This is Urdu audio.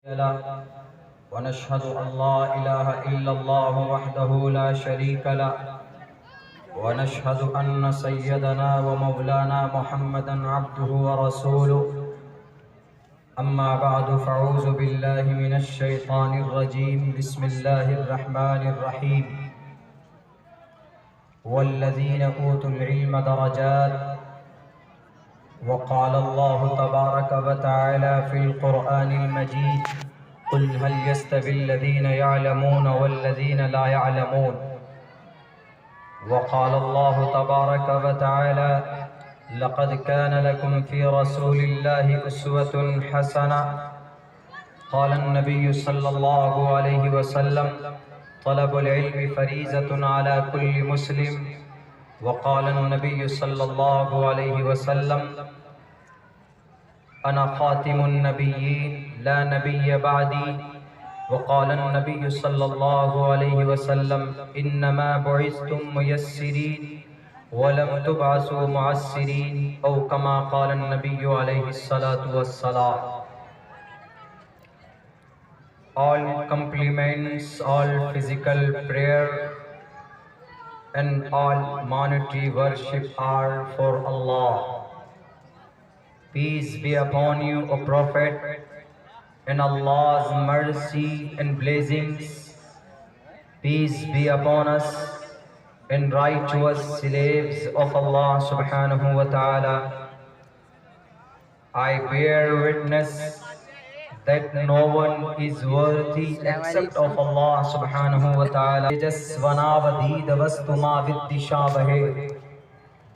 ونشهد أن لا إله إلا الله وحده لا شريك له ونشهد أن سيدنا ومولانا محمدا عبده ورسوله. أما بعد فأعوذ بالله من الشيطان الرجيم. بسم الله الرحمن الرحيم. والذين أوتوا العلم درجات. وقال الله تبارك وتعالى في القرآن المجيد: قل هل يستوي الذين يعلمون والذين لا يعلمون. وقال الله تبارك وتعالى: لقد كان لكم في رسول الله أسوة حسنة. قال النبي صلى الله عليه وسلم: طلب العلم فريضة على كل مسلم. وقال النبي صلى الله عليه وسلم: أنا خاتم النبيين لا نبي بعدي. وقال النبي صلى الله عليه وسلم: إنما بعثتم ميسرين ولم تبعثوا معسرين، أو كما قال النبي عليه الصلاة والسلام. All compliments, all physical prayer and all monetary worship are for Allah. Peace be upon you, O Prophet, and Allah's mercy and blessings. Peace be upon us and righteous slaves of Allah subhanahu wa ta'ala. I bear witness that no one is worthy except of Allah subhanahu wa ta'ala. Jasvanavadid vastuma viddishabahe